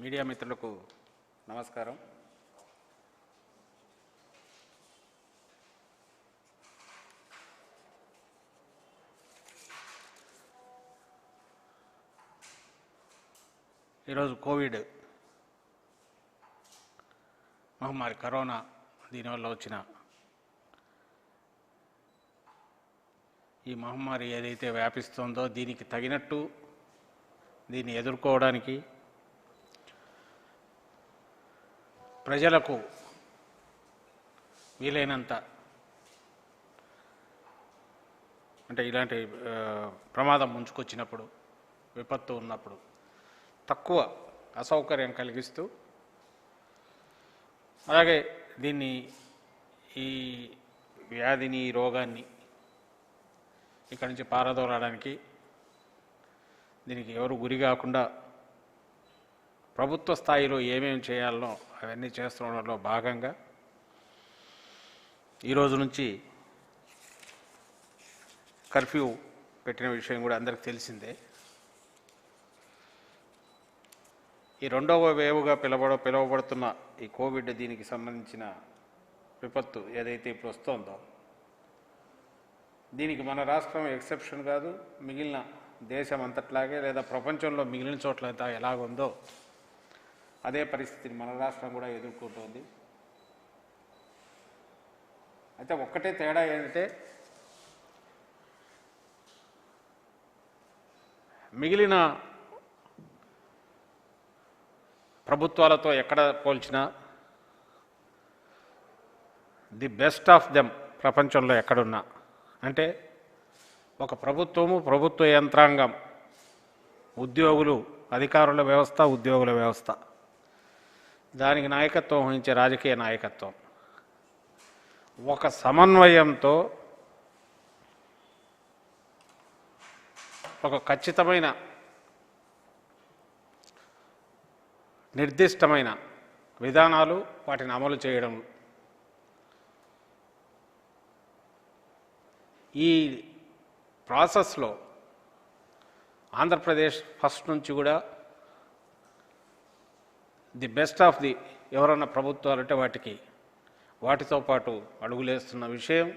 Media మిత్రులకు నమస్కారం. ఈరోజు కోవిడ్ మహమ్మారి కరోనా దీనివల్ల వచ్చిన ఈ మహమ్మారి ఏదైతే వ్యాపిస్తుందో దీనికి తగినట్టు దీన్ని ఎదుర్కోవడానికి ప్రజలకు వీలైనంత అంటే ఇలాంటి ప్రమాదం ముంచుకొచ్చినప్పుడు విపత్తు ఉన్నప్పుడు తక్కువ అసౌకర్యం కలిగిస్తూ అలాగే దీన్ని ఈ వ్యాధిని ఈ రోగాన్ని ఇక్కడి నుంచి పారదోలడానికి దీనికి ఎవరు గురి కాకుండా ప్రభుత్వ స్థాయిలో ఏమేమి చేయాలనో అవన్నీ చేస్తుండడంలో భాగంగా ఈరోజు నుంచి కర్ఫ్యూ పెట్టిన విషయం కూడా అందరికీ తెలిసిందే. ఈ రెండవ వేవ్గా పిలువబడుతున్న ఈ కోవిడ్ దీనికి సంబంధించిన విపత్తు ఏదైతే ఇప్పుడు వస్తుందో దీనికి మన రాష్ట్రం ఎక్సెప్షన్ కాదు. మిగిలిన దేశం అంతట్లాగే లేదా ప్రపంచంలో మిగిలిన చోట్ల ఎలాగుందో అదే పరిస్థితిని మన రాష్ట్రం కూడా ఎదుర్కొంటోంది. అయితే ఒక్కటే తేడా ఏంటంటే మిగిలిన ప్రభుత్వాలతో ఎక్కడ పోల్చినా ది బెస్ట్ ఆఫ్ దెమ్ ప్రపంచంలో ఎక్కడున్నా అంటే ఒక ప్రభుత్వము, ప్రభుత్వ యంత్రాంగం, ఉద్యోగులు, అధికారుల వ్యవస్థ, ఉద్యోగుల వ్యవస్థ, దానికి నాయకత్వం వహించే రాజకీయ నాయకత్వం ఒక సమన్వయంతో ఒక ఖచ్చితమైన నిర్దిష్టమైన విధానాలు వాటిని అమలు చేయడం, ఈ ప్రాసెస్లో ఆంధ్రప్రదేశ్ ఫస్ట్ నుంచి కూడా ది బెస్ట్ ఆఫ్ ది ఎవరన్నా ప్రభుత్వాలంటే వాటితో పాటు అడుగులేస్తున్న విషయం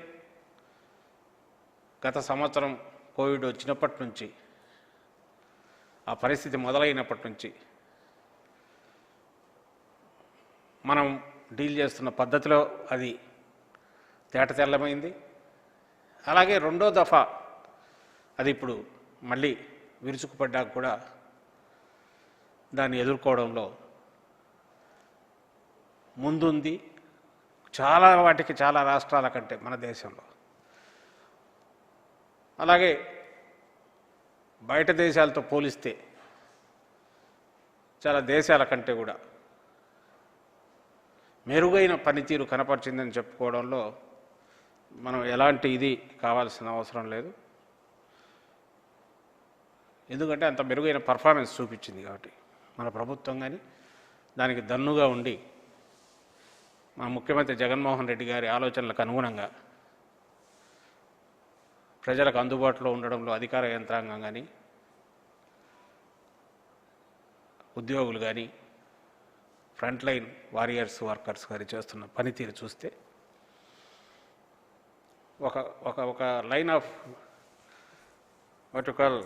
గత సంవత్సరం కోవిడ్ వచ్చినప్పటి నుంచి, ఆ పరిస్థితి మొదలైనప్పటి నుంచి మనం డీల్ చేస్తున్న పద్ధతిలో అది తేటతెల్లమైంది. అలాగే రెండో దఫా అది ఇప్పుడు మళ్ళీ విరుచుకుపడ్డాక కూడా దాన్ని ఎదుర్కోవడంలో ముందుంది. చాలా రాష్ట్రాల కంటే మన దేశంలో, అలాగే బయట దేశాలతో పోలిస్తే చాలా దేశాల కంటే కూడా మెరుగైన పనితీరు కనపరిచిందని చెప్పుకోవడంలో మనం ఎలాంటి ఇది కావాల్సిన అవసరం లేదు. ఎందుకంటే అంత మెరుగైన పర్ఫార్మెన్స్ చూపించింది కాబట్టి మన ప్రభుత్వం. కానీ దానికి దన్నుగా ఉండి మా ముఖ్యమంత్రి జగన్మోహన్ రెడ్డి గారి ఆలోచనలకు అనుగుణంగా ప్రజలకు అందుబాటులో ఉండడంలో అధికార యంత్రాంగం కానీ, ఉద్యోగులు కానీ, ఫ్రంట్ లైన్ వారియర్స్, వర్కర్స్ గారి చేస్తున్న పనితీరు చూస్తే ఒక లైన్ ఆఫ్ వర్టికల్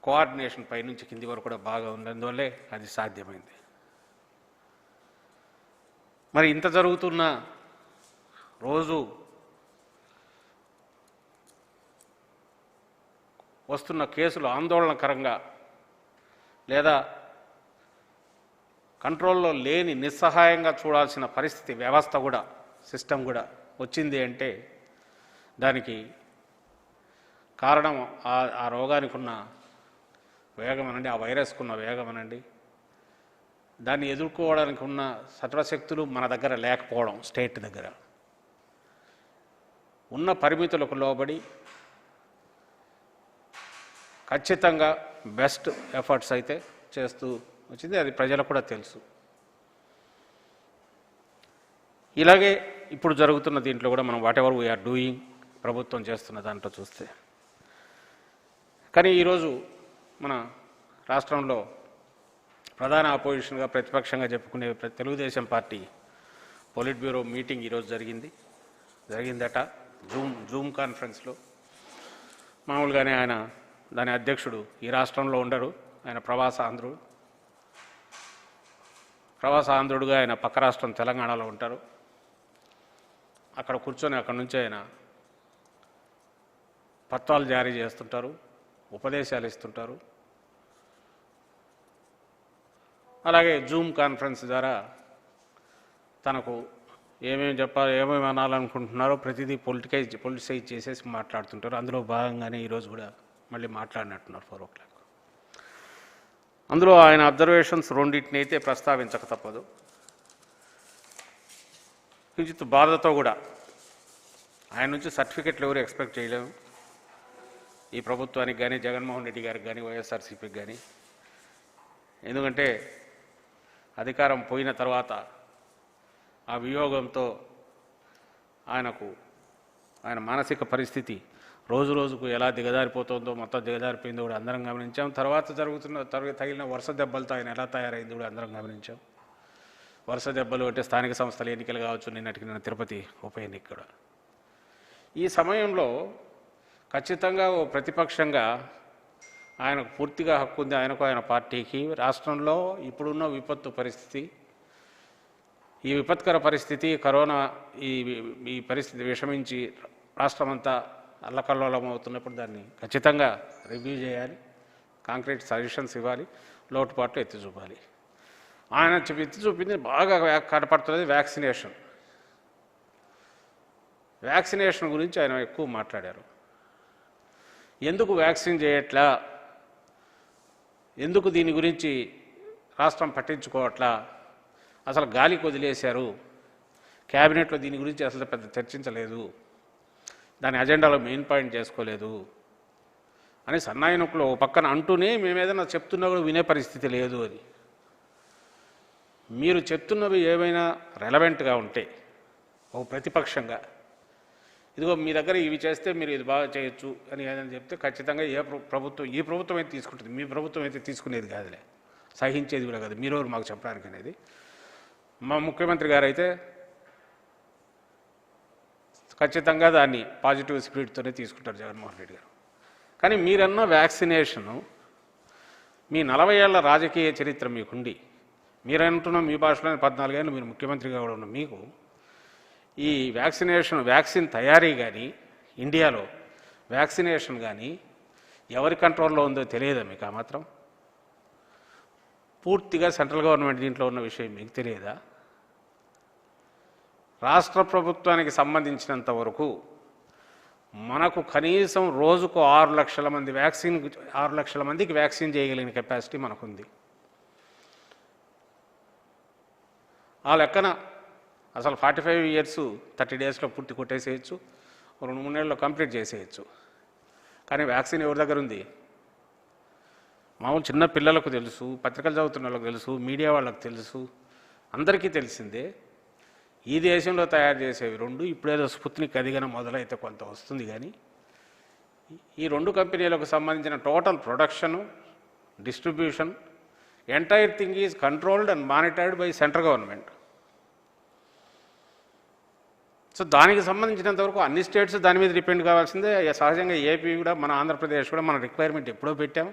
కోఆర్డినేషన్ పైనుంచి కింది వరకు కూడా బాగా ఉన్నందువల్లే అది సాధ్యమైంది. మరి ఇంత జరుగుతున్న రోజు వస్తున్న కేసులు ఆందోళనకరంగా లేదా కంట్రోల్లో లేని నిస్సహాయంగా చూడాల్సిన పరిస్థితి, వ్యవస్థ కూడా, సిస్టమ్ కూడా వచ్చింది అంటే దానికి కారణం ఆ రోగానికి ఉన్న వేగం అనండి, ఆ వైరస్కు ఉన్న వేగం అనండి, దాన్ని ఎదుర్కోవడానికి ఉన్న సర్వశక్తులు మన దగ్గర లేకపోవడం, స్టేట్ దగ్గర ఉన్న పరిమితులకు లోబడి ఖచ్చితంగా బెస్ట్ ఎఫర్ట్స్ అయితే చేస్తూ వచ్చింది. అది ప్రజలకు కూడా తెలుసు. ఇలాగే ఇప్పుడు జరుగుతున్న దీంట్లో కూడా మనం వాట్ ఎవర్ వీఆర్ డూయింగ్ ప్రభుత్వం చేస్తున్న దాంట్లో చూస్తే, కానీ ఈరోజు మన రాష్ట్రంలో ప్రధాన అపోజిషన్గా ప్రతిపక్షంగా చెప్పుకునే Telugu Desam party polit bureau meeting ఈరోజు జరిగిందట జూమ్ కాన్ఫరెన్స్లో. మామూలుగానే ఆయన దాని అధ్యక్షుడు ఈ రాష్ట్రంలో ఉండరు, ఆయన ప్రవాస ఆంధ్రుడుగా ఆయన పక్క రాష్ట్రం తెలంగాణలో ఉంటారు. అక్కడ కూర్చొని అక్కడి నుంచి ఆయన పత్రాలు జారీ చేస్తుంటారు, ఉపదేశాలు ఇస్తుంటారు. అలాగే జూమ్ కాన్ఫరెన్స్ ద్వారా తనకు ఏమేమి చెప్పాలి, ఏమేమి అనాలనుకుంటున్నారో ప్రతిదీ పొలిటిసైజ్ చేసేసి మాట్లాడుతుంటారు. అందులో భాగంగానే ఈరోజు కూడా మళ్ళీ మాట్లాడినట్టున్నారు 4 o'clock. అందులో ఆయన అబ్జర్వేషన్స్ రెండింటిని అయితే ప్రస్తావించక తప్పదు. కించిత్ బాధతో కూడా ఆయన నుంచి సర్టిఫికెట్లు ఎవరు ఎక్స్పెక్ట్ చేయలేము. ఈ ప్రభుత్వానికి కానీ, జగన్మోహన్ రెడ్డి గారికి కానీ, వైఎస్ఆర్సీపీకి కానీ. ఎందుకంటే అధికారం పోయిన తర్వాత ఆ వియోగంతో ఆయన మానసిక పరిస్థితి రోజు రోజుకు ఎలా దిగజారిపోతుందో, మొత్తం దిగజారిపోయిందో కూడా అందరం గమనించాం. తర్వాత తగిలిన వరుస దెబ్బలతో ఆయన ఎలా తయారైంది కూడా అందరం గమనించాం. వరుస దెబ్బలు అంటే స్థానిక సంస్థల ఎన్నికలు కావచ్చు, నిన్న తిరుపతి ఉప ఎన్నిక కూడా. ఈ సమయంలో ఖచ్చితంగా ఓ ప్రతిపక్షంగా ఆయనకు పూర్తిగా హక్కు ఉంది, ఆయన పార్టీకి. రాష్ట్రంలో ఇప్పుడున్న విపత్తు పరిస్థితి, ఈ విపత్కర పరిస్థితి, కరోనా ఈ పరిస్థితి విషమించి రాష్ట్రమంతా అల్లకల్లోలం అవుతున్నప్పుడు దాన్ని ఖచ్చితంగా రివ్యూ చేయాలి, కాంక్రీట్ సజెషన్స్ ఇవ్వాలి, లోటుపాట్లు ఎత్తి చూపాలి. ఆయన ఎత్తి చూపింది బాగా కనపడుతున్నది వ్యాక్సినేషన్ గురించి ఆయన ఎక్కువ మాట్లాడారు. ఎందుకు వ్యాక్సిన్ చేయట్లా, ఎందుకు దీని గురించి రాష్ట్రం పట్టించుకోవట్లా, అసలు గాలికి వదిలేశారు, క్యాబినెట్లో దీని గురించి అసలు పెద్ద చర్చించలేదు, దాని అజెండాలో మెయిన్ పాయింట్ చేసుకోలేదు అని సన్నాయినకులు ఒక పక్కన అంటూనే మేము ఏదైనా చెప్తున్నా కూడా వినే పరిస్థితి లేదు. అది మీరు చెప్తున్నవి ఏమైనా రెలవెంట్గా ఉంటే ఒక ప్రతిపక్షంగా, ఇదిగో మీ దగ్గర ఇవి చేస్తే మీరు ఇది బాగా చేయొచ్చు అని ఏదైనా చెప్తే ఖచ్చితంగా ఈ ప్రభుత్వం అయితే తీసుకుంటుంది. మీ ప్రభుత్వం అయితే తీసుకునేది కాదులే, సహించేది కూడా కాదు, మీరెవరు మాకు చెప్పడానికి అనేది. మా ముఖ్యమంత్రి గారు అయితే ఖచ్చితంగా దాన్ని పాజిటివ్ స్పిరిట్తోనే తీసుకుంటారు జగన్మోహన్ రెడ్డి గారు. కానీ మీరన్న వ్యాక్సినేషను, మీ 40 ఏళ్ల రాజకీయ చరిత్ర మీకుండి, మీరంటున్న మీ భాషలోనే 14 ఏళ్ళు మీరు ముఖ్యమంత్రిగా కూడా ఉన్న మీకు ఈ వ్యాక్సిన్ తయారీ కానీ, ఇండియాలో వ్యాక్సినేషన్ కానీ ఎవరి కంట్రోల్లో ఉందో తెలియదా మీకు? ఆ మాత్రం పూర్తిగా సెంట్రల్ గవర్నమెంట్ దీంట్లో ఉన్న విషయం మీకు తెలియదా? రాష్ట్ర ప్రభుత్వానికి సంబంధించినంత వరకు మనకు కనీసం రోజుకు 6 లక్షల మందికి వ్యాక్సిన్ చేయగలిగిన కెపాసిటీ మనకుంది. ఆ లెక్కన అసలు 45 years 30 daysలో పూర్తి కొట్టేసేయచ్చు, 2-3 నెలల్లో కంప్లీట్ చేసేయచ్చు. కానీ వ్యాక్సిన్ ఎవరి దగ్గర ఉంది? మామూలు చిన్న పిల్లలకు తెలుసు, పత్రికలు చదువుతున్న వాళ్ళకి తెలుసు, మీడియా వాళ్ళకి తెలుసు, అందరికీ తెలిసిందే. ఈ దేశంలో తయారు చేసేవి 2, ఇప్పుడేదో స్పుత్నిక్ అదిగన మొదలైతే కొంత వస్తుంది. కానీ ఈ 2 కంపెనీలకు సంబంధించిన total production, distribution, entire thing is controlled and monitored by central government. So దానికి సంబంధించినంతవరకు అన్ని స్టేట్స్ దాని మీద డిపెండ్ కావాల్సిందే. సహజంగా ఏపీ కూడా, మన ఆంధ్రప్రదేశ్ కూడా మన రిక్వైర్మెంట్ ఎప్పుడో పెట్టాం.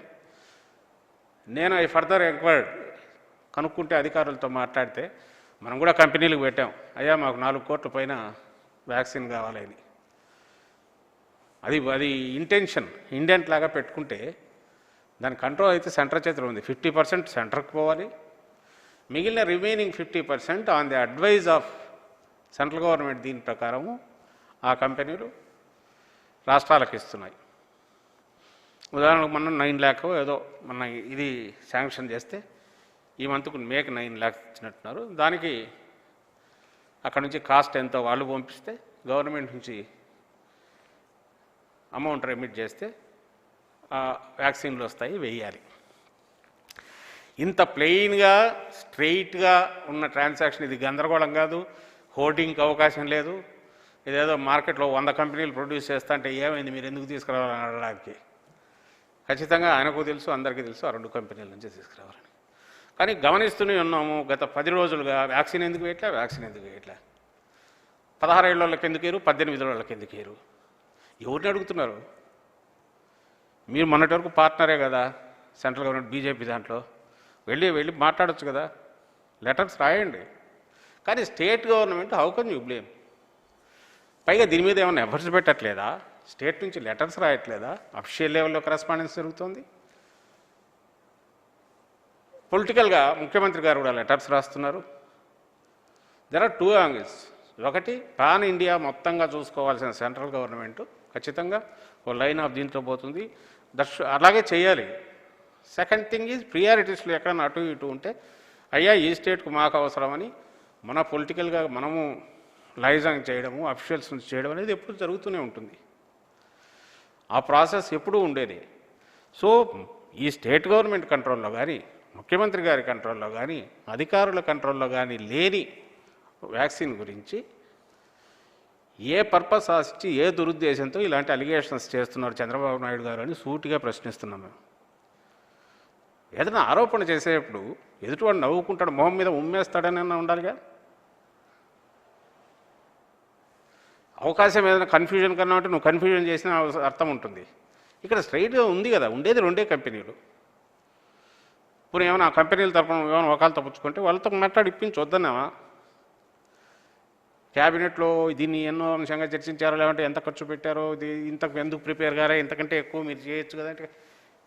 నేను ఐ ఫర్దర్ ఎంక్వైర్డ్ కనుక్కుంటే అధికారులతో మాట్లాడితే మనం కూడా కంపెనీలకు పెట్టాం, అయ్యా మాకు 4 కోట్ల పైన వ్యాక్సిన్ కావాలని. అది ఇండెంట్ లాగా పెట్టుకుంటే దాని కంట్రోల్ అయితే సెంటర్ చేతిలో ఉంది. 50% సెంటర్కి పోవాలి, మిగిలిన remaining 50% on the advice of central government. దీని ప్రకారము ఆ కంపెనీలు రాష్ట్రాలకు ఇస్తున్నాయి. ఉదాహరణకు మనం 9 lakhs ఏదో ఇది శాంక్షన్ చేస్తే ఈ మంత్కు మేకు 9 lakhs ఇచ్చినట్టున్నారు. దానికి అక్కడ నుంచి కాస్ట్ ఎంతో వాళ్ళు పంపిస్తే గవర్నమెంట్ నుంచి అమౌంట్ రెమిట్ చేస్తే వ్యాక్సిన్లు వస్తాయి, వేయాలి. ఇంత ప్లెయిన్గా స్ట్రెయిట్గా ఉన్న ట్రాన్సాక్షన్ ఇది. గందరగోళం కాదు, హోర్డింగ్కి అవకాశం లేదు. ఇదేదో మార్కెట్లో 100 కంపెనీలు ప్రొడ్యూస్ చేస్తా అంటే ఏమైంది, మీరు ఎందుకు తీసుకురావాలని అడగడానికి ఖచ్చితంగా ఆయనకు తెలుసు, అందరికీ తెలుసు ఆ 2 కంపెనీల నుంచి తీసుకురావాలని. కానీ గమనిస్తూనే ఉన్నాము గత 10 రోజులుగా వ్యాక్సిన్ ఎందుకు వేయట్లే 16 ఏళ్ళ వాళ్ళకి ఎందుకు వేయరు, 18 వాళ్ళకి ఎందుకు వేయరు? ఎవరిని అడుగుతున్నారు? మీరు మొన్నటి వరకు పార్ట్నరే కదా సెంట్రల్ గవర్నమెంట్ బీజేపీ దాంట్లో, వెళ్ళి మాట్లాడచ్చు కదా, లెటర్స్ రాయండి. కానీ state government how can you blame? పైగా దీని మీద ఏమైనా ఎఫర్ట్స్ పెట్టట్లేదా? స్టేట్ నుంచి లెటర్స్ రాయట్లేదా? అఫీషియల్ లెవెల్లో కరెస్పాండెన్స్ జరుగుతుంది. పొలిటికల్గా ముఖ్యమంత్రి గారు కూడా లెటర్స్ రాస్తున్నారు. There are 2 angles. ఒకటి, పాన్ ఇండియా మొత్తంగా చూసుకోవాల్సిన సెంట్రల్ గవర్నమెంట్ ఖచ్చితంగా ఓ లైన్ ఆఫ్ దీంట్లో పోతుంది, అలాగే చేయాలి. సెకండ్ థింగ్ ఈజ్ ప్రియారిటీస్లో ఎక్కడన్నా అటు ఇటు ఉంటే అయ్యా ఈ స్టేట్కు మాకు అవసరమని మన పొలిటికల్గా మనము లైజాంగ్ చేయడము, అఫీషియల్స్ నుంచి చేయడం అనేది ఎప్పుడు జరుగుతూనే ఉంటుంది. ఆ ప్రాసెస్ ఎప్పుడూ ఉండేది. సో ఈ స్టేట్ గవర్నమెంట్ కంట్రోల్లో కానీ, ముఖ్యమంత్రి గారి కంట్రోల్లో కానీ, అధికారుల కంట్రోల్లో కానీ లేని వ్యాక్సిన్ గురించి ఏ పర్పస్ ఆశించి ఏ దురుద్దేశంతో ఇలాంటి అలిగేషన్స్ చేస్తున్నారు చంద్రబాబు నాయుడు గారు అని సూటిగా ప్రశ్నిస్తున్నాం మేము. ఏదైనా ఆరోపణ చేసేటప్పుడు ఎదుటివాడు నవ్వుకుంటాడు, మొహం మీద ఉమ్మేస్తాడని ఉండాలిగా. అవకాశం ఏదైనా కన్ఫ్యూజన్ కన్నా అంటే నువ్వు కన్ఫ్యూజన్ చేసిన అర్థం ఉంటుంది. ఇక్కడ స్ట్రైట్గా ఉంది కదా, ఉండేది 2 కంపెనీలు. ఇప్పుడు ఏమైనా ఆ కంపెనీల తరఫున ఏమైనా ఒకళ్ళు తప్పించుకుంటే వాళ్ళతో మాట్లాడి ఇప్పించి వద్దన్నావా? క్యాబినెట్లో దీన్ని ఎన్నో అంశంగా చర్చించారో, లేదంటే ఎంత ఖర్చు పెట్టారో, ఇంతకు ఎందుకు ప్రిపేర్ గారా, ఇంతకంటే ఎక్కువ మీరు చేయొచ్చు కదా. అంటే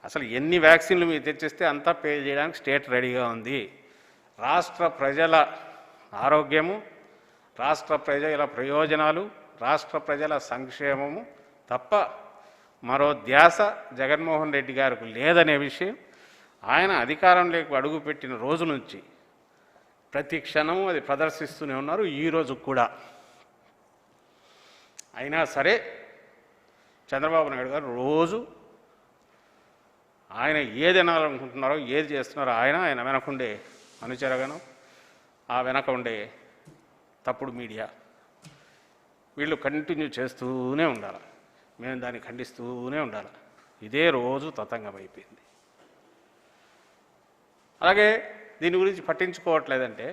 అసలు ఎన్ని వ్యాక్సిన్లు మీరు తెచ్చిస్తే అంతా పే చేయడానికి స్టేట్ రెడీగా ఉంది. రాష్ట్ర ప్రజల ఆరోగ్యము, రాష్ట్ర ప్రజల ప్రయోజనాలు, రాష్ట్ర ప్రజల సంక్షేమము తప్ప మరో ధ్యాస జగన్మోహన్ రెడ్డి గారికి లేదనే విషయం ఆయన అధికారంలోకి అడుగుపెట్టిన రోజు నుంచి ప్రతి క్షణము అది ప్రదర్శిస్తూనే ఉన్నారు, ఈరోజు కూడా. అయినా సరే చంద్రబాబు నాయుడు గారు రోజు ఆయన ఏది అనాలనుకుంటున్నారో, ఏది చేస్తున్నారో ఆయన వెనకుండే అనుచరగను, ఆ వెనక ఉండే తప్పుడు మీడియా, వీళ్ళు కంటిన్యూ చేస్తూనే ఉండాలి. మేము దాన్ని ఖండిస్తూనే ఉండాలి. ఇదే రోజు తతంగం అయిపోయింది. అలాగే దీని గురించి పట్టించుకోవట్లేదంటే,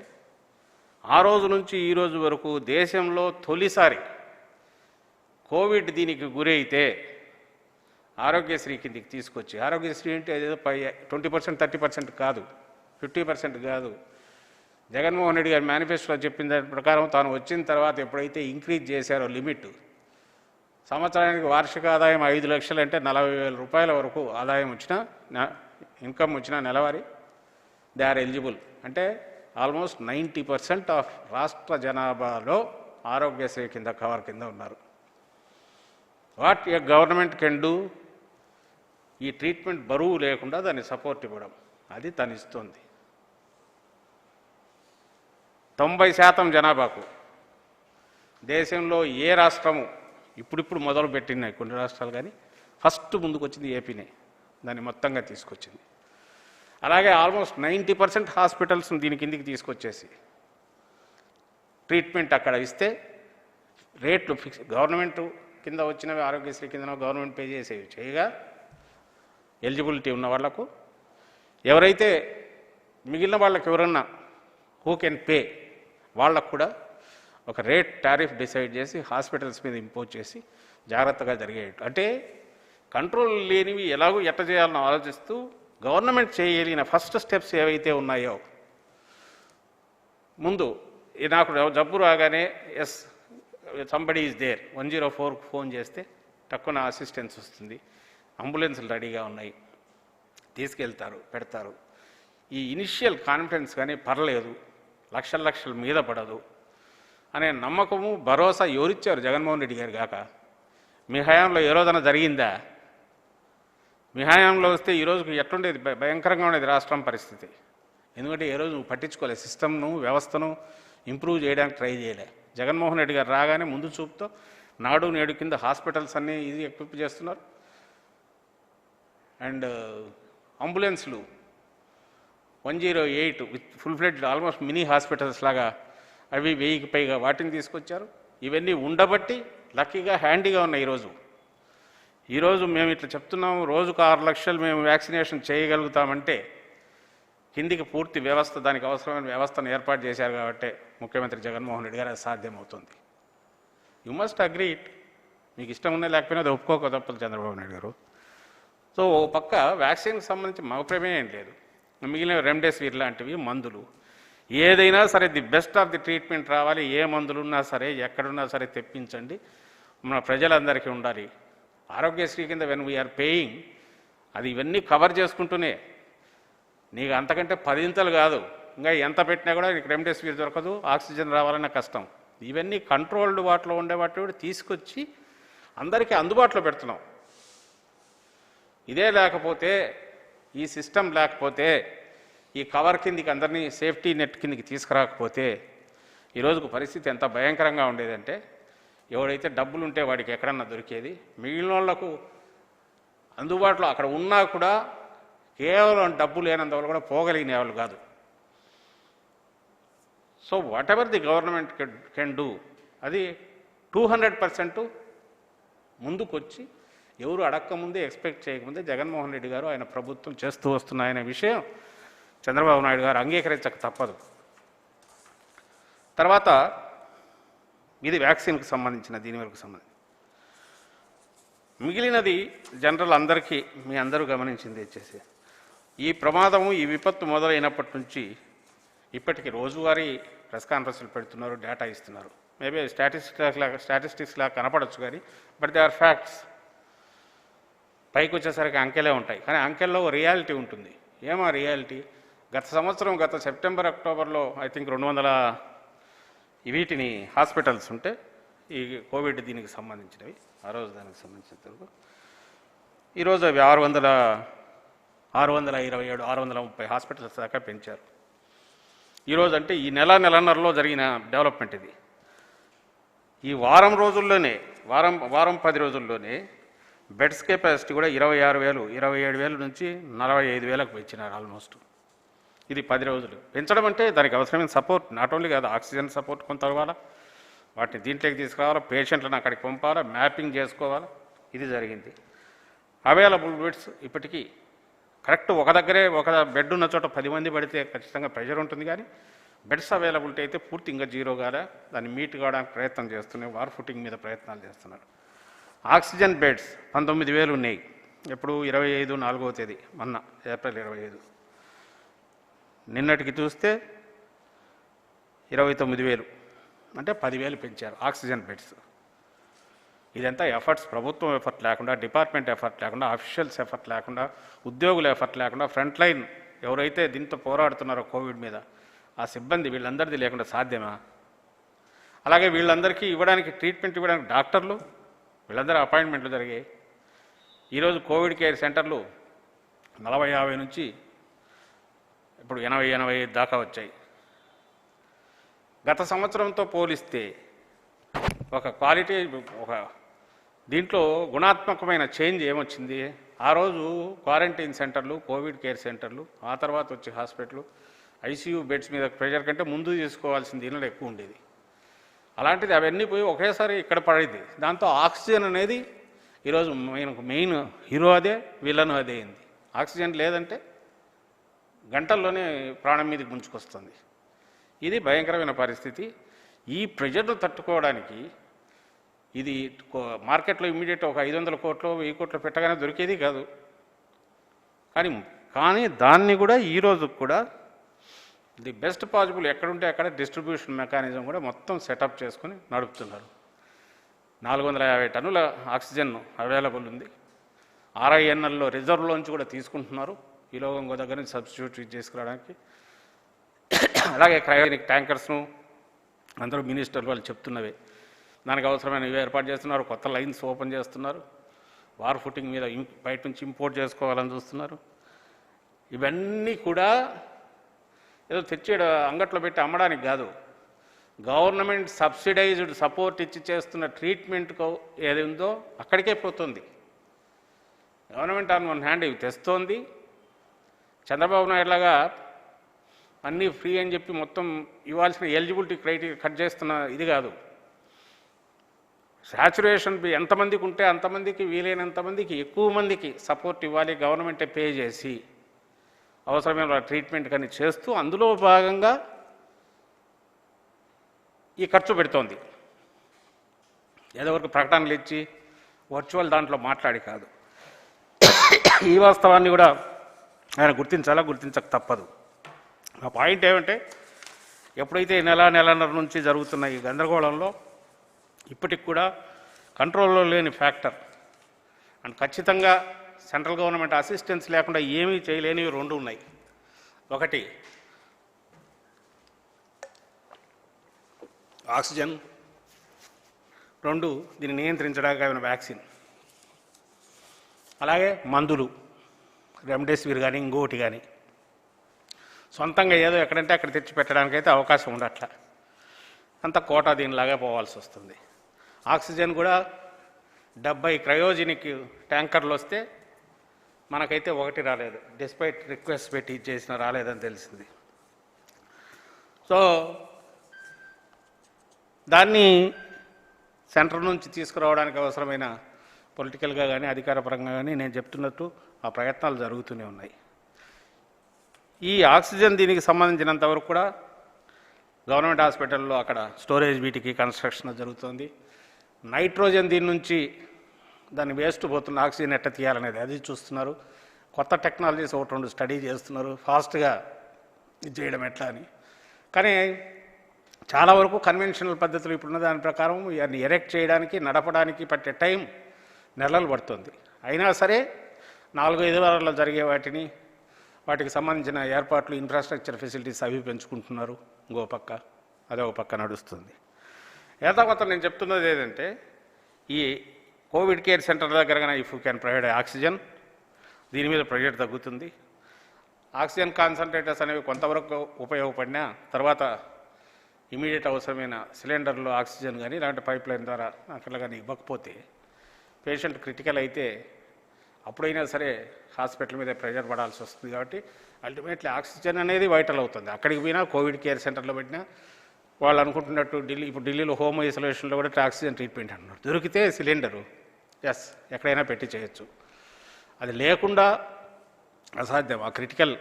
ఆ రోజు నుంచి ఈ రోజు వరకు దేశంలో తొలిసారి కోవిడ్ దీనికి గురైతే ఆరోగ్యశ్రీ కిందికి తీసుకొచ్చి, ఆరోగ్యశ్రీ అంటే అదేదో 20%, 30% కాదు, 50% కాదు. జగన్మోహన్ రెడ్డి గారి మేనిఫెస్టోలో చెప్పిన దాని ప్రకారం తాను వచ్చిన తర్వాత ఎప్పుడైతే ఇంక్రీజ్ చేశారో లిమిట్, సంవత్సరానికి వార్షిక ఆదాయం 5 లక్షలు అంటే 40,000 రూపాయల వరకు ఆదాయం వచ్చినా, ఇన్కమ్ వచ్చినా నెలవారీ, దే ఆర్ ఎలిజిబుల్. అంటే ఆల్మోస్ట్ 90% ఆఫ్ రాష్ట్ర జనాభాలో ఆరోగ్యశ్రీ కింద కవర్ కింద ఉన్నారు. What a government can do, ఈ ట్రీట్మెంట్ బరువు లేకుండా దాన్ని సపోర్ట్ ఇవ్వడం, అది తను ఇస్తుంది. 90% జనాభాకు దేశంలో ఏ రాష్ట్రము ఇప్పుడిప్పుడు మొదలు పెట్టినాయి కొన్ని రాష్ట్రాలు, కానీ ఫస్ట్ ముందుకు వచ్చింది ఏపీనే, దాన్ని మొత్తంగా తీసుకొచ్చింది. అలాగే ఆల్మోస్ట్ 90% హాస్పిటల్స్ని దీని కిందికి తీసుకొచ్చేసి ట్రీట్మెంట్ అక్కడ ఇస్తే రేట్లు ఫిక్స్, గవర్నమెంట్ కింద వచ్చినవి ఆరోగ్యశ్రీ కింద గవర్నమెంట్ పే చేసేవి చేయగా ఎలిజిబిలిటీ ఉన్న వాళ్లకు, ఎవరైతే మిగిలిన వాళ్ళకి ఎవరన్నా హూ కెన్ పే వాళ్ళకు కూడా ఒక రేట్ టారిఫ్ డిసైడ్ చేసి హాస్పిటల్స్ మీద ఇంపోజ్ చేసి జాగ్రత్తగా జరిగేట్టు. అంటే కంట్రోల్ లేనివి ఎలాగో ఎట్ట చేయాలని ఆలోచిస్తూ గవర్నమెంట్ చేయగలిగిన ఫస్ట్ స్టెప్స్ ఏవైతే ఉన్నాయో, ముందు నాకు జబ్బు రాగానే ఎస్ సంబడి ఈజ్ దేర్ 104కు ఫోన్ చేస్తే తక్కువ అసిస్టెన్స్ వస్తుంది, అంబులెన్స్లు రెడీగా ఉన్నాయి, తీసుకెళ్తారు, పెడతారు. ఈ ఇనిషియల్ కాన్ఫిడెన్స్ కానీ పర్లేదు, లక్షల మీద పడదు అనే నమ్మకము, భరోసా ఎవరిచ్చారు? జగన్మోహన్ రెడ్డి గారు కాక. మీ హయాంలో ఏ రోజైనా జరిగిందా? మీ హయాంలో వస్తే ఈరోజుకి ఎట్లుండేది? భయంకరంగా ఉండేది రాష్ట్రం పరిస్థితి. ఎందుకంటే ఏ రోజు నువ్వు పట్టించుకోలే, సిస్టమ్ను, వ్యవస్థను ఇంప్రూవ్ చేయడానికి ట్రై చేయలే. జగన్మోహన్ రెడ్డి గారు రాగానే ముందు చూపుతో నాడు నేడు కింద హాస్పిటల్స్ అన్నీ ఇది ఎక్విప్ చేస్తున్నారు. అండ్ అంబులెన్స్లు 108 with full fledged almost mini hospitals లాగా అవి 1000కి పైగా వాటిని తీసుకొచ్చారు. ఇవన్నీ ఉండబట్టి లక్కీగా హ్యాండీగా ఉన్నాయి. ఈరోజు మేము ఇట్లా చెప్తున్నాము, రోజుకు 6 లక్షలు మేము వ్యాక్సినేషన్ చేయగలుగుతామంటే కిందికి పూర్తి వ్యవస్థ, దానికి అవసరమైన వ్యవస్థను ఏర్పాటు చేశారు కాబట్టి ముఖ్యమంత్రి జగన్మోహన్ రెడ్డి గారు అది సాధ్యమవుతుంది. You must agree it. మీకు ఇష్టం ఉన్నా లేకపోయినా అది ఒప్పుకోక తప్పదు చంద్రబాబు నాయుడు గారు. సో ఓ పక్క వ్యాక్సిన్కి సంబంధించి మగ ప్రమేయం లేదు, మిగిలిన రెమ్డెసివిర్ లాంటివి మందులు, ఏదైనా సరే the best of the treatment రావాలి. ఏ మందులున్నా సరే ఎక్కడున్నా సరే తెప్పించండి, మన ప్రజలందరికీ ఉండాలి. ఆరోగ్యశ్రీ కింద వెన్ వీఆర్ పేయింగ్, అది ఇవన్నీ కవర్ చేసుకుంటూనే నీకు అంతకంటే 10 కాదు, ఇంకా ఎంత పెట్టినా కూడా నీకు రెమ్డెసివిర్ దొరకదు, ఆక్సిజన్ రావాలన్న కష్టం. ఇవన్నీ కంట్రోల్డ్ వాటిలో ఉండే వాటి కూడా తీసుకొచ్చి అందరికీ అందుబాటులో పెడుతున్నాం. ఇదే లేకపోతే, ఈ సిస్టమ్ లేకపోతే, ఈ కవర్ కిందికి అందరినీ సేఫ్టీ నెట్ కిందికి తీసుకురాకపోతే ఈరోజుకు పరిస్థితి ఎంత భయంకరంగా ఉండేదంటే, ఎవడైతే డబ్బులు ఉంటే వాడికి ఎక్కడన్నా దొరికేది, మిగిలిన వాళ్ళకు అందుబాటులో అక్కడ ఉన్నా కూడా కేవలం డబ్బు లేనందువల్ల కూడా పోగలిగిన వాళ్ళు కాదు. So what ever the government can do, అది 200% ముందుకొచ్చి ఎవరు అడక్కముందే ఎక్స్పెక్ట్ చేయకముందే జగన్మోహన్ రెడ్డి గారు ఆయన ప్రభుత్వం చేస్తూ వస్తున్నాయనే విషయం చంద్రబాబు నాయుడు గారు అంగీకరించక తప్పదు. తర్వాత ఇది వ్యాక్సిన్కి సంబంధించిన, దీని వరకు సంబంధించి మిగిలినది జనరల్ అందరికీ, మీ అందరూ గమనించింది వచ్చేసి ఈ ప్రమాదము, ఈ విపత్తు మొదలైనప్పటి నుంచి ఇప్పటికీ రోజువారీ ప్రెస్ కాన్ఫరెన్స్లు పెడుతున్నారు, డేటా ఇస్తున్నారు. మేబీ స్టాటిస్టిక్స్ లాగా కనపడవచ్చు కానీ బట్ దే ఆర్ ఫ్యాక్ట్స్. పైకి వచ్చేసరికి అంకెలే ఉంటాయి, కానీ అంకెల్లో రియాలిటీ ఉంటుంది. ఏమా రియాలిటీ? గత సంవత్సరం, గత సెప్టెంబర్ అక్టోబర్లో ఐ థింక్ 200 వీటిని హాస్పిటల్స్ ఉంటే ఈ కోవిడ్ దీనికి సంబంధించినవి, ఆ రోజు దానికి సంబంధించినంతవరకు ఈరోజు అవి 627, 630 హాస్పిటల్స్ దాకా పెంచారు. ఈరోజు అంటే ఈ నెలన్నరలో జరిగిన డెవలప్మెంట్ ఇది. ఈ వారం రోజుల్లోనే, వారం 10 రోజుల్లోనే బెడ్స్ కెపాసిటీ కూడా 26,000, 27,000 నుంచి 45,000కు పెంచినారు ఆల్మోస్ట్. ఇది 10 రోజులు పెంచడం అంటే దానికి అవసరమైన సపోర్ట్, నాట్ ఓన్లీ కాదు, ఆక్సిజన్ సపోర్ట్ కొంత ఇవ్వాలా, వాటిని దీంట్లోకి తీసుకురావాలా, పేషెంట్లను అక్కడికి పంపాలా, మ్యాపింగ్ చేసుకోవాలా, ఇది జరిగింది. అవైలబుల్ బెడ్స్ ఇప్పటికీ కరెక్ట్ ఒక దగ్గరే, ఒక బెడ్ ఉన్న చోట 10 మంది పడితే ఖచ్చితంగా ప్రెషర్ ఉంటుంది, కానీ బెడ్స్ అవైలబిలిటీ అయితే పూర్తి ఇంకా జీరో కాదా, దాన్ని మీట్ కావడానికి ప్రయత్నం చేస్తున్నాయి, వార్ ఫుటింగ్ మీద ప్రయత్నాలు చేస్తున్నారు. ఆక్సిజన్ బెడ్స్ 19,000 ఉన్నాయి. ఎప్పుడు 25/4వ తేదీ, మొన్న ఏప్రిల్ 25. నిన్నటికి చూస్తే 29,000, అంటే 10,000 పెంచారు ఆక్సిజన్ బెడ్స్. ఇదంతా ఎఫర్ట్స్, ప్రభుత్వం ఎఫర్ట్ లేకుండా, డిపార్ట్మెంట్ ఎఫర్ట్ లేకుండా, అఫీషియల్స్ ఎఫర్ట్ లేకుండా, ఉద్యోగుల ఎఫర్ట్ లేకుండా, ఫ్రంట్ లైన్ ఎవరైతే దీంతో పోరాడుతున్నారో కోవిడ్ మీద ఆ సిబ్బంది, వీళ్ళందరిది లేకుండా సాధ్యమా? అలాగే వీళ్ళందరికీ ఇవ్వడానికి, ట్రీట్మెంట్ ఇవ్వడానికి డాక్టర్లు, వీళ్ళందరూ అపాయింట్మెంట్లు జరిగాయి. ఈరోజు కోవిడ్ కేర్ సెంటర్లు 40-50 నుంచి ఇప్పుడు 80-85 దాకా వచ్చాయి. గత సంవత్సరంతో పోలిస్తే ఒక క్వాలిటీ, ఒక దీంట్లో గుణాత్మకమైన చేంజ్ ఏమొచ్చింది? ఆ రోజు క్వారంటైన్ సెంటర్లు, కోవిడ్ కేర్ సెంటర్లు, ఆ తర్వాత వచ్చే హాస్పిటల్, ఐసీయూ బెడ్స్ మీద ప్రెషర్ కంటే ముందు తీసుకోవాల్సిన దీనిలో ఎక్కువ ఉండేది. అలాంటిది అవన్నీ పోయి ఒకేసారి ఇక్కడ పడేది. దాంతో ఆక్సిజన్ అనేది ఈరోజు మెయిన్ హీరో అదే, విలన్ అదే అయింది. ఆక్సిజన్ లేదంటే గంటల్లోనే ప్రాణం మీదకి ముంచుకొస్తుంది. ఇది భయంకరమైన పరిస్థితి. ఈ ప్రెషర్ను తట్టుకోవడానికి ఇది మార్కెట్లో ఇమ్మీడియట్ ఒక 500 కోట్లు 1000 కోట్లు పెట్టగానే దొరికేది కాదు. కానీ దాన్ని కూడా ఈరోజు కూడా ది బెస్ట్ పాసిబుల్ ఎక్కడుంటే అక్కడ డిస్ట్రిబ్యూషన్ మెకానిజం కూడా మొత్తం సెటప్ చేసుకొని నడుపుతున్నారు. 450 టన్నుల ఆక్సిజన్ అవైలబుల్ ఉంది. RINLలో రిజర్వ్లోంచి కూడా తీసుకుంటున్నారు, ఈ లోగం దగ్గర నుంచి సబ్స్టిట్యూట్ చేసుకురావడానికి. అలాగే క్రయోజనిక్ ట్యాంకర్స్ను అందరూ మినిస్టర్లు వాళ్ళు చెప్తున్నవే, దానికి అవసరమైన ఇవి ఏర్పాటు చేస్తున్నారు, కొత్త లైన్స్ ఓపెన్ చేస్తున్నారు, వార్ ఫుటింగ్ మీద బయట నుంచి ఇంపోర్ట్ చేసుకోవాలని చూస్తున్నారు. ఇవన్నీ కూడా ఏదో తెచ్చి అంగట్లో పెట్టి అమ్మడానికి కాదు, గవర్నమెంట్ సబ్సిడైజ్డ్ సపోర్ట్ ఇచ్చి చేస్తున్న ట్రీట్మెంట్కు ఏది ఉందో అక్కడికే పోతుంది. గవర్నమెంట్ ఆన్ వన్ హ్యాండ్ ఇవి తెస్తోంది, చంద్రబాబు నాయుడు లాగా అన్నీ ఫ్రీ అని చెప్పి మొత్తం ఇవ్వాల్సిన ఎలిజిబిలిటీ క్రైటీరియా కట్ చేస్తున్న ఇది కాదు. సాచురేషన్ ఎంతమందికి ఉంటే అంతమందికి, వీలైనంతమందికి ఎక్కువ మందికి సపోర్ట్ ఇవ్వాలి, గవర్నమెంటే పే చేసి అవసరమైన ట్రీట్మెంట్ కానీ చేస్తూ అందులో భాగంగా ఈ ఖర్చు పెడుతోంది. ఏదో వరకు ప్రకటనలు ఇచ్చి వర్చువల్ దాంట్లో మాట్లాడి కాదు. ఈ వాస్తవాన్ని కూడా ఆయన గుర్తించక తప్పదు. ఆ పాయింట్ ఏమంటే ఎప్పుడైతే నెలన్నర నుంచి జరుగుతున్న ఈ గందరగోళంలో ఇప్పటికి కూడా కంట్రోల్లో లేని ఫ్యాక్టర్ అండ్ ఖచ్చితంగా సెంట్రల్ గవర్నమెంట్ అసిస్టెన్స్ లేకుండా ఏమీ చేయలేనివి రెండు ఉన్నాయి. ఒకటి ఆక్సిజన్, రెండు దీన్ని నియంత్రించడానికి అయిన వ్యాక్సిన్, అలాగే మందులు రెమ్డెసివిర్ కానీ ఇంకోటి కానీ సొంతంగా ఏదో ఎక్కడంటే అక్కడ తెచ్చి పెట్టడానికైతే అవకాశం ఉండట్ల. అంత కోటా దీనిలాగా పోవాల్సి వస్తుంది. ఆక్సిజన్ కూడా 70 క్రయోజెనిక్ ట్యాంకర్లు వస్తే మనకైతే ఒకటి రాలేదు. డిస్పైట్ రిక్వెస్ట్ పెట్టి చేసిన రాలేదని తెలిసింది. సో దాన్ని సెంటర్ నుంచి తీసుకురావడానికి అవసరమైన పొలిటికల్గా కానీ అధికారపరంగా కానీ నేను చెప్తున్నట్టు ఆ ప్రయత్నాలు జరుగుతూనే ఉన్నాయి. ఈ ఆక్సిజన్ దీనికి సంబంధించినంతవరకు కూడా గవర్నమెంట్ హాస్పిటల్లో అక్కడ స్టోరేజ్ వీటికి కన్స్ట్రక్షన్ జరుగుతుంది. నైట్రోజన్ దీని నుంచి దాన్ని వేస్ట్ పోతున్న ఆక్సిజన్ ఎట్ట తీయాలనేది అది చూస్తున్నారు. కొత్త టెక్నాలజీస్ ఒకటి రెండు స్టడీ చేస్తున్నారు, ఫాస్ట్గా ఇది చేయడం ఎట్లా అని. కానీ చాలా వరకు కన్వెన్షనల్ పద్ధతులు ఇప్పుడున్న దాని ప్రకారం ఇవన్నీ ఎరెక్ట్ చేయడానికి నడపడానికి పట్టే టైం నెలలు పడుతుంది. అయినా సరే 4-5 వారాల్లో జరిగే వాటికి సంబంధించిన ఏర్పాట్లు, ఇన్ఫ్రాస్ట్రక్చర్ ఫెసిలిటీస్ అవి పెంచుకుంటున్నారు. ఇంకో పక్క అదో పక్క నడుస్తుంది. కొత్త నేను చెప్తున్నది ఏంటంటే ఈ కోవిడ్ కేర్ సెంటర్ దగ్గర కానీ if you can provide oxygen, దీని మీద ప్రెషర్ తగ్గుతుంది. ఆక్సిజన్ కాన్సన్ట్రేటర్స్ అనేవి కొంతవరకు ఉపయోగపడినా తర్వాత ఇమీడియట్ అవసరమైన సిలిండర్లు ఆక్సిజన్ కానీ ఇలాంటి పైప్ లైన్ ద్వారా అట్లా కానీ ఇవ్వకపోతే పేషెంట్ క్రిటికల్ అయితే అప్పుడైనా సరే హాస్పిటల్ మీద ప్రెషర్ పడాల్సి వస్తుంది. కాబట్టి అల్టిమేట్లీ ఆక్సిజన్ అనేది వైటల్ అవుతుంది. అక్కడికి పోయినా కోవిడ్ కేర్ సెంటర్లో పెట్టినా వాళ్ళు అనుకుంటున్నట్టు ఇప్పుడు ఢిల్లీలో హోమ్ ఐసోలేషన్లో కూడా ఆక్సిజన్ ట్రీట్మెంట్ అంటున్నారు. దొరికితే సిలిండరు ఎక్కడైనా పెట్టి చేయొచ్చు. అది లేకుండా అసాధ్యం. ఆ క్రిటికల్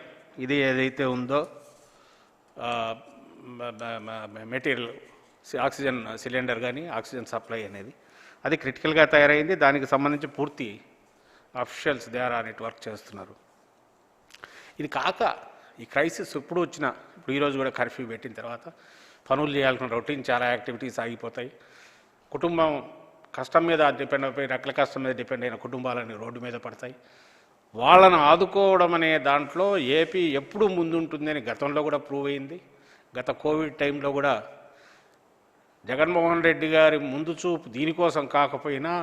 ఇది ఏదైతే ఉందో మెటీరియల్ ఆక్సిజన్ సిలిండర్ కానీ ఆక్సిజన్ సప్లై అనేది అది క్రిటికల్గా తయారైంది. దానికి సంబంధించి పూర్తి అఫీషియల్స్ ద్వారా నెట్వర్క్ చేస్తున్నారు. ఇది కాక ఈ క్రైసిస్ ఎప్పుడు వచ్చినా ఇప్పుడు ఈరోజు కూడా కర్ఫ్యూ పెట్టిన తర్వాత పనులు చేయాల్సిన రొటీన్ చాలా యాక్టివిటీస్ ఆగిపోతాయి. కుటుంబం కష్టం మీద డిపెండ్ అయిపోయి రెక్కల కష్టం మీద డిపెండ్ అయిన కుటుంబాలని రోడ్డు మీద పడతాయి. వాళ్ళను ఆదుకోవడం అనే దాంట్లో ఏపీ ఎప్పుడు ముందుంటుందని గతంలో కూడా ప్రూవ్ అయింది. గత కోవిడ్ టైంలో కూడా జగన్మోహన్ రెడ్డి గారి ముందు చూపు దీనికోసం కాకపోయినా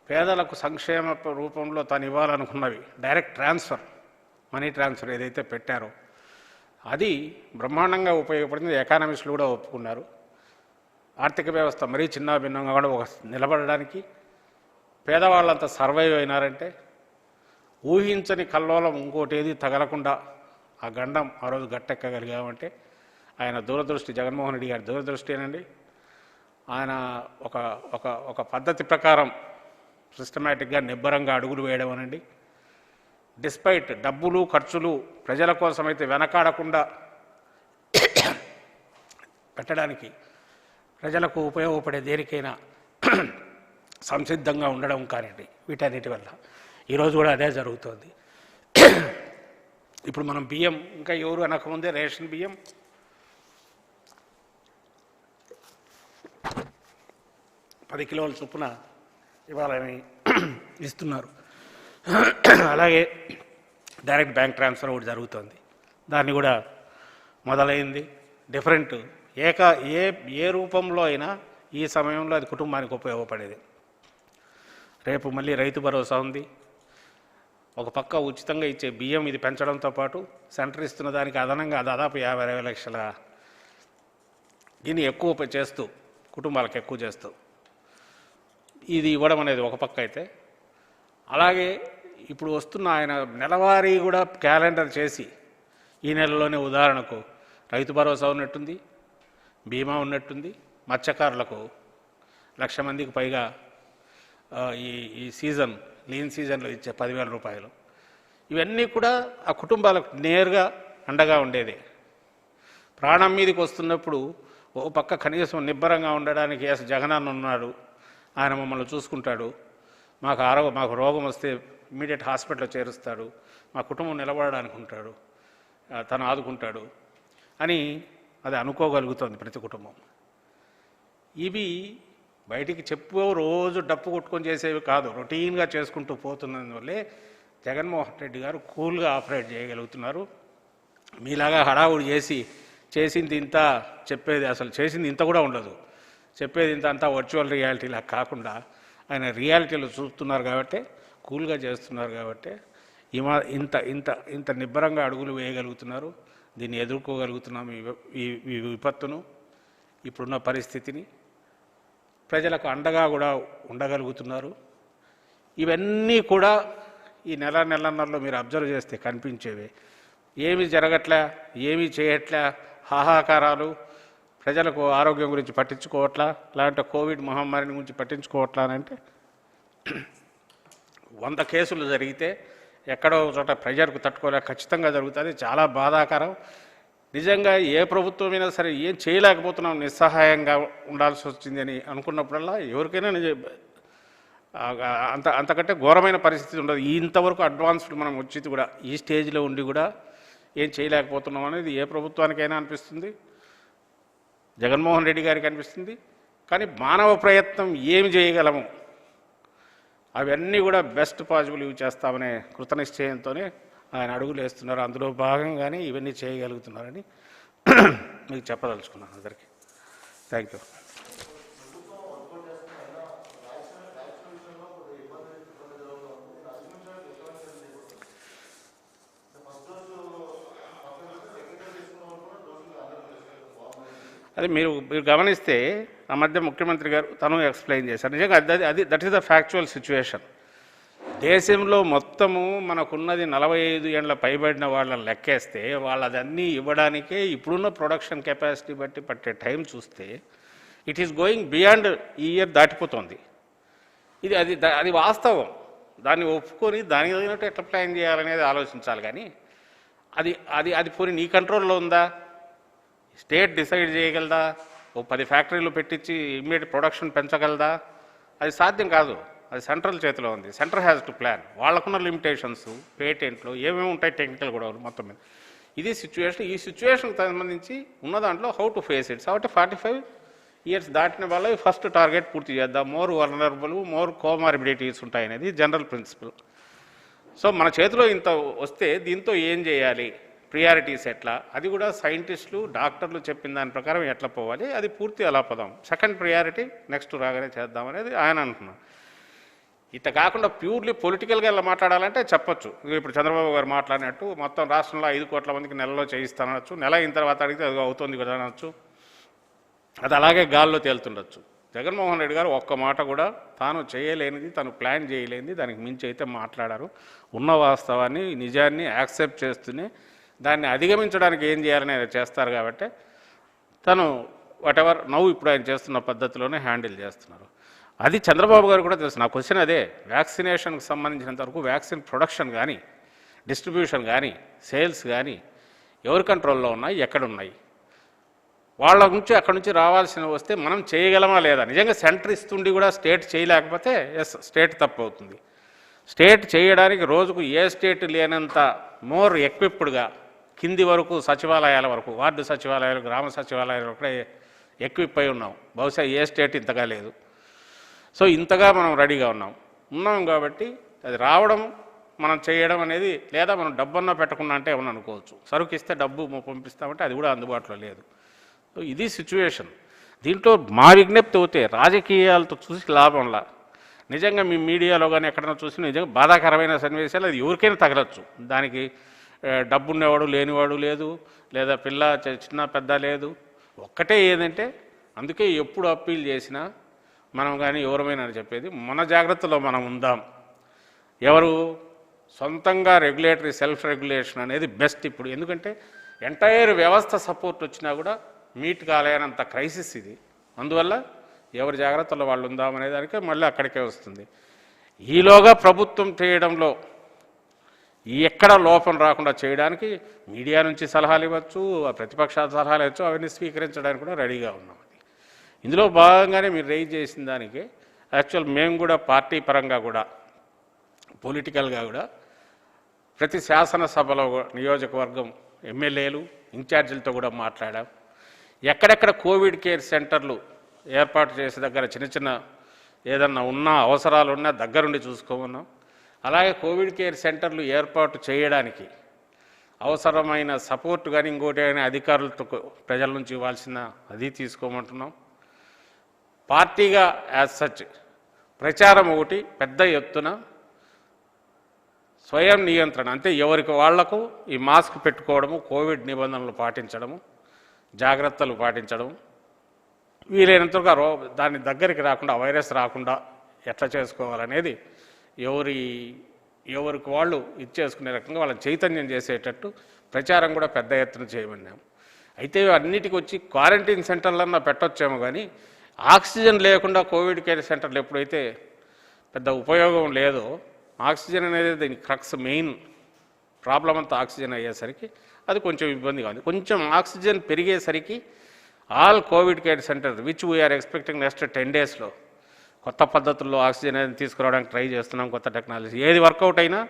పేదలకు సంక్షేమ రూపంలో తను ఇవ్వాలనుకున్నవి డైరెక్ట్ ట్రాన్స్ఫర్, మనీ ట్రాన్స్ఫర్ ఏదైతే పెట్టారో అది బ్రహ్మాండంగా ఉపయోగపడింది. ఎకానమిస్టులు కూడా ఒప్పుకున్నారు. ఆర్థిక వ్యవస్థ మరీ చిన్న భిన్నంగా కూడా నిలబడడానికి పేదవాళ్ళంతా సర్వైవ్ అయినారంటే ఊహించని కల్లోలం ఇంకోటి ఏది తగలకుండా ఆ గండం ఆ రోజు గట్టెక్కగలిగామంటే ఆయన దూరదృష్టి, జగన్మోహన్ రెడ్డి గారి దూరదృష్టినండి. ఆయన ఒక పద్ధతి ప్రకారం సిస్టమేటిక్గా నిబ్బరంగా అడుగులు వేయడం అనండి. డిస్పైట్ డబ్బులు ఖర్చులు ప్రజల కోసమైతే వెనకాడకుండా పెట్టడానికి ప్రజలకు ఉపయోగపడే దేనికైనా సంసిద్ధంగా ఉండడం కానివ్వండి, వీటన్నిటి వల్ల ఈరోజు కూడా అదే జరుగుతుంది. ఇప్పుడు మనం బియ్యం ఇంకా ఎవరు అనకముందే రేషన్ బియ్యం 10 కిలోల చొప్పున ఇవ్వాలని ఇస్తున్నారు. అలాగే డైరెక్ట్ బ్యాంక్ ట్రాన్స్ఫర్ ఒకటి జరుగుతుంది. దాన్ని కూడా మొదలైంది. డిఫరెంట్ ఏ రూపంలో అయినా ఈ సమయంలో అది కుటుంబానికి ఉపయోగపడేది. రేపు మళ్ళీ రైతు భరోసా ఉంది. ఒక పక్క ఉచితంగా ఇచ్చే బియ్యం ఇది పెంచడంతో పాటు సెంటర్ ఇస్తున్న దానికి అదనంగా దాదాపు 50-60 లక్షల దీన్ని ఎక్కువ చేస్తూ కుటుంబాలకు ఎక్కువ చేస్తూ ఇది ఇవ్వడం అనేది ఒక పక్క అయితే, అలాగే ఇప్పుడు వస్తున్న ఆయన నెలవారీ కూడా క్యాలెండర్ చేసి ఈ నెలలోనే ఉదాహరణకు రైతు భరోసా ఉన్నట్టుంది, బీమా ఉన్నట్టుంది, మత్స్యకారులకు 1,00,000 మందికి పైగా ఈ సీజన్ లీన్ సీజన్లో ఇచ్చే 10,000 రూపాయలు ఇవన్నీ కూడా ఆ కుటుంబాలకు నేరుగా అండగా ఉండేది. ప్రాణం మీదకి వస్తున్నప్పుడు ఓ పక్క కనీసం నిబ్బరంగా ఉండడానికి జగనన్న ఉన్నాడు, ఆయన మమ్మల్ని చూసుకుంటాడు, మాకు రోగం వస్తే ఇమీడియట్ హాస్పిటల్లో చేరుస్తాడు, మా కుటుంబం నిలబడడానికి ఉంటాడు, తను ఆదుకుంటాడు అని అది అనుకోగలుగుతుంది ప్రతి కుటుంబం. ఇవి బయటికి రోజు డప్పు కొట్టుకొని చేసేవి కాదు, రొటీన్గా చేసుకుంటూ పోతున్నందువల్లే జగన్మోహన్ రెడ్డి గారు కూల్గా ఆపరేట్ చేయగలుగుతున్నారు. మీలాగా హడావుడి చేసింది ఇంత చెప్పేది అసలు చేసింది ఇంత కూడా ఉండదు, చెప్పేది ఇంత అంతా వర్చువల్ రియాలిటీలా కాకుండా ఆయన రియాలిటీలో చూస్తున్నారు కాబట్టి, కూల్గా చేస్తున్నారు కాబట్టి ఇంత ఇంత ఇంత నిబ్బరంగా అడుగులు వేయగలుగుతున్నారు. దీన్ని ఎదుర్కోగలుగుతున్నాం. ఈ విపత్తును, ఇప్పుడున్న పరిస్థితిని ప్రజలకు అండగా కూడా ఉండగలుగుతున్నారు. ఇవన్నీ కూడా ఈ నెలన్నరలో మీరు అబ్జర్వ్ చేస్తే కనిపించేవి. ఏమీ జరగట్లే, ఏమీ చేయట్లే, హాహాకారాలు, ప్రజలకు ఆరోగ్యం గురించి పట్టించుకోవట్లా, లేదంటే కోవిడ్ మహమ్మారిని గురించి పట్టించుకోవట్లా అని అంటే 100 కేసులు జరిగితే ఎక్కడో చోట ప్రజలకు తట్టుకోలేక ఖచ్చితంగా జరుగుతుంది. చాలా బాధాకరం. నిజంగా ఏ ప్రభుత్వమైనా సరే ఏం చేయలేకపోతున్నాం, నిస్సహాయంగా ఉండాల్సి వచ్చింది అని అనుకున్నప్పుడల్లా ఎవరికైనా అంతకంటే ఘోరమైన పరిస్థితి ఉండదు. ఇంతవరకు అడ్వాన్స్డ్ మనం వచ్చేది కూడా ఈ స్టేజ్లో ఉండి కూడా ఏం చేయలేకపోతున్నాం అనేది ఏ ప్రభుత్వానికైనా అనిపిస్తుంది, జగన్మోహన్ రెడ్డి గారికి అనిపిస్తుంది. కానీ మానవ ప్రయత్నం ఏమి చేయగలము అవన్నీ కూడా బెస్ట్ పాసిబుల్ ఇవి చేస్తామనే కృతనిశ్చయంతోనే ఆయన అడుగులు వేస్తున్నారు. అందులో భాగంగానే ఇవన్నీ చేయగలుగుతున్నారని మీకు చెప్పదలుచుకున్నాను అందరికీ. Thank you. అది మీరు గమనిస్తే ఆ మధ్య ముఖ్యమంత్రి గారు తను ఎక్స్ప్లెయిన్ చేశారు. నిజంగా that is the factual situation. దేశంలో మొత్తము మనకున్నది 45 ఏళ్ళ పైబడిన వాళ్ళని లెక్కేస్తే వాళ్ళదన్నీ ఇవ్వడానికే ఇప్పుడున్న ప్రొడక్షన్ కెపాసిటీ బట్టి పట్టే టైం చూస్తే ఇట్ ఈస్ గోయింగ్ బియాండ్ ఈ ఇయర్ దాటిపోతుంది. అది వాస్తవం. దాన్ని ఒప్పుకొని దానికి తగినట్టు ఎట్లా ప్లాన్ చేయాలనేది ఆలోచించాలి. కానీ అది పోనీ నీ కంట్రోల్లో ఉందా? స్టేట్ డిసైడ్ చేయగలదా? ఓ 10 ఫ్యాక్టరీలు పెట్టించి ఇమ్మీడియట్ ప్రొడక్షన్ పెంచగలదా? అది సాధ్యం కాదు. అది సెంట్రల్ చేతిలో ఉంది. Centre has to plan. వాళ్ళకున్న లిమిటేషన్స్, పేటెంట్లు ఏమేమి ఉంటాయి, టెక్నికల్ కూడా మొత్తం మీద. ఇది సిచ్యువేషన్. ఈ సిచ్యువేషన్కి సంబంధించి ఉన్న దాంట్లో హౌ టు ఫేస్ ఇట్. కాబట్టి 45 ఇయర్స్ దాటిన వాళ్ళ ఫస్ట్ టార్గెట్ పూర్తి చేద్దాం. మోర్ వల్నరబుల్, మోర్ కోమార్బిడిటీస్ ఉంటాయి అనేది జనరల్ ప్రిన్సిపల్. సో మన చేతిలో ఇంత వస్తే దీంతో ఏం చేయాలి, ప్రియారిటీస్ ఎట్లా, అది కూడా సైంటిస్టులు డాక్టర్లు చెప్పిన దాని ప్రకారం ఎట్లా పోవాలి, అది పూర్తి అలా పోదాం. సెకండ్ ప్రియారిటీ నెక్స్ట్ రాగానే చేద్దాం అనేది ఆయన అంటున్నాడు. ఇట్లా కాకుండా ప్యూర్లీ పొలిటికల్గా ఇలా మాట్లాడాలంటే చెప్పొచ్చు. ఇప్పుడు చంద్రబాబు గారు మాట్లాడినట్టు మొత్తం రాష్ట్రంలో 5 కోట్ల మందికి నెలలో చేయిస్తానవచ్చు, నెల అయిన తర్వాత అడిగితే అది అవుతుంది కదా అనొచ్చు. అది అలాగే గాల్లో తేలుతుండొచ్చు. జగన్మోహన్ రెడ్డి గారు ఒక్క మాట కూడా తాను చేయలేనిది, తను ప్లాన్ చేయలేనిది దానికి మించి అయితే మాట్లాడారు. ఉన్న వాస్తవాన్ని, నిజాన్ని యాక్సెప్ట్ చేస్తూనే దాన్ని అధిగమించడానికి ఏం చేయాలని చేస్తారు. కాబట్టి తను వాటెవర్ ఇప్పుడు ఆయన చేస్తున్న పద్ధతిలోనే హ్యాండిల్ చేస్తున్నారు. అది చంద్రబాబు గారు కూడా తెలుసు. నా క్వశ్చన్ అదే. వ్యాక్సినేషన్కి సంబంధించినంత వరకు వ్యాక్సిన్ ప్రొడక్షన్ కానీ, డిస్ట్రిబ్యూషన్ కానీ, సేల్స్ కానీ ఎవరి కంట్రోల్లో ఉన్నాయి, ఎక్కడున్నాయి, వాళ్ళ నుంచి అక్కడి నుంచి రావాల్సిన వస్తే మనం చేయగలమా లేదా? నిజంగా సెంటర్ ఇస్తుండి కూడా స్టేట్ చేయలేకపోతే స్టేట్ తప్పు అవుతుంది. స్టేట్ చేయడానికి రోజుకు ఏ స్టేట్ లేనంత మోర్ ఎక్విప్డ్గా కింది వరకు సచివాలయాల వరకు, వార్డు సచివాలయాలు, గ్రామ సచివాలయాలు కూడా ఎక్విప్ అయి ఉన్నాం. బహుశా ఏ స్టేట్ ఇంతగా లేదు. సో ఇంతగా మనం రెడీగా ఉన్నాం కాబట్టి అది రావడం, మనం చేయడం అనేది, లేదా మనం డబ్బన్నా పెట్టకుండా అంటే ఏమన్నా అనుకోవచ్చు. సరుకు ఇస్తే డబ్బు పంపిస్తామంటే అది కూడా అందుబాటులో లేదు. సో ఇది సిచ్యువేషన్. దీంట్లో మా విజ్ఞప్తి అవుతే రాజకీయాలతో చూసి లాభంలా, నిజంగా మీ మీడియాలో కానీ ఎక్కడైనా చూసి నిజంగా బాధాకరమైన సన్నివేశాలు అది ఎవరికైనా తగలచ్చు. దానికి డబ్బున్నవాడు లేనివాడు లేదు, లేదా పిల్ల చిన్న పెద్ద లేదు. ఒక్కటే ఏదంటే, అందుకే ఎప్పుడు అప్పీల్ చేసినా మనం కానీ ఎవరమైనా చెప్పేది మన జాగ్రత్తలో మనం ఉందాం. ఎవరు సొంతంగా రెగ్యులేటరీ సెల్ఫ్ రెగ్యులేషన్ అనేది బెస్ట్ ఇప్పుడు. ఎందుకంటే ఎంటైర్ వ్యవస్థ సపోర్ట్ వచ్చినా కూడా మీట్ కాలేనంత క్రైసిస్ ఇది. అందువల్ల ఎవరి జాగ్రత్తలో వాళ్ళు ఉందామనే దానికే మళ్ళీ అక్కడికే వస్తుంది. ఈలోగా ప్రభుత్వం చేయడంలో ఎక్కడ లోపం రాకుండా చేయడానికి మీడియా నుంచి సలహాలు ఇవ్వచ్చు, ప్రతిపక్షాల సలహాలు ఇవ్వచ్చు, అవన్నీ స్వీకరించడానికి కూడా రెడీగా ఉన్నాం. ఇందులో భాగంగానే మీరు రైజ్ చేసిన దానికి యాక్చువల్ మేము కూడా పార్టీ పరంగా కూడా పొలిటికల్గా కూడా ప్రతి శాసనసభలో నియోజకవర్గం ఎమ్మెల్యేలు ఇన్ఛార్జీలతో కూడా మాట్లాడాం. ఎక్కడెక్కడ కోవిడ్ కేర్ సెంటర్లు ఏర్పాటు చేసే దగ్గర చిన్న చిన్న ఏదన్నా ఉన్నా అవసరాలు ఉన్నా దగ్గరుండి చూసుకోమన్నాం. అలాగే కోవిడ్ కేర్ సెంటర్లు ఏర్పాటు చేయడానికి అవసరమైన సపోర్ట్ కానీ ఇంకోటి కానీ అధికారులతో ప్రజల నుంచి ఇవ్వాల్సిన అది తీసుకోమంటున్నాం. పార్టీగా యాజ్ సచ్ ప్రచారం ఒకటి పెద్ద ఎత్తున స్వయం నియంత్రణ, అంటే ఎవరికి వాళ్లకు ఈ మాస్క్ పెట్టుకోవడము, కోవిడ్ నిబంధనలు పాటించడము, జాగ్రత్తలు పాటించడం, వీలైనంతగా దాని దగ్గరికి రాకుండా వైరస్ రాకుండా ఎట్లా చేసుకోవాలనేది ఎవరికి వాళ్ళు ఇచ్చేసుకునే రకంగా వాళ్ళని చైతన్యం చేసేటట్టు ప్రచారం కూడా పెద్ద ఎత్తున చేయమన్నాము. అయితే అన్నిటికీ వచ్చి క్వారంటైన్ సెంటర్లన్నా పెట్టొచ్చేమో కానీ ఆక్సిజన్ లేకుండా కోవిడ్ కేర్ సెంటర్లు ఎప్పుడైతే పెద్ద ఉపయోగం లేదో, ఆక్సిజన్ అనేది దీని క్రక్స్ మెయిన్ ప్రాబ్లం అంతా ఆక్సిజన్ అయ్యేసరికి అది కొంచెం ఇబ్బందిగా ఉంది. కొంచెం ఆక్సిజన్ పెరిగేసరికి all covid care centre which we are expecting next 10 daysలో కొత్త పద్ధతుల్లో ఆక్సిజన్ అనేది తీసుకురావడానికి ట్రై చేస్తున్నాం. కొత్త టెక్నాలజీ ఏది వర్కౌట్ అయినా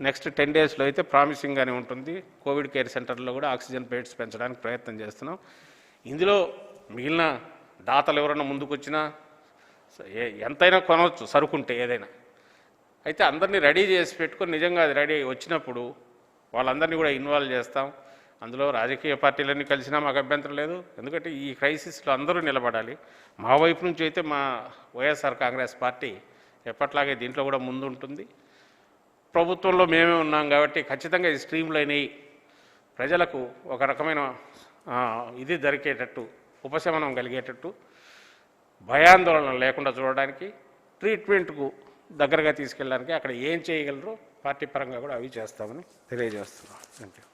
నెక్స్ట్ 10 daysలో అయితే ప్రామిసింగ్గానే ఉంటుంది. కోవిడ్ కేర్ సెంటర్లో కూడా ఆక్సిజన్ బెడ్స్ పెంచడానికి ప్రయత్నం చేస్తున్నాం. ఇందులో మిగిలిన దాతలు ఎవరైనా ముందుకు వచ్చినా ఎంతైనా కొనవచ్చు సరుకుంటే ఏదైనా. అయితే అందరినీ రెడీ చేసి పెట్టుకొని నిజంగా అది రెడీ వచ్చినప్పుడు వాళ్ళందరినీ కూడా ఇన్వాల్వ్ చేస్తాం. అందులో రాజకీయ పార్టీలన్నీ కలిసినా మాకు అభ్యంతరం లేదు. ఎందుకంటే ఈ క్రైసిస్లో అందరూ నిలబడాలి. మా వైపు నుంచి అయితే మా వైఎస్ఆర్ కాంగ్రెస్ పార్టీ ఎప్పట్లాగే దీంట్లో కూడా ముందుంటుంది. ప్రభుత్వంలో మేమే ఉన్నాం కాబట్టి ఖచ్చితంగా ఈ స్ట్రీమ్ లైన్ అయ్యి ప్రజలకు ఒక రకమైన ఇది దొరికేటట్టు, ఉపశమనం కలిగేటట్టు, భయాందోళన లేకుండా చూడడానికి, ట్రీట్మెంట్కు దగ్గరగా తీసుకెళ్ళడానికి అక్కడ ఏం చేయగలరో పార్టీ పరంగా కూడా అవి చేస్తామని తెలియజేస్తున్నాం. Thank you.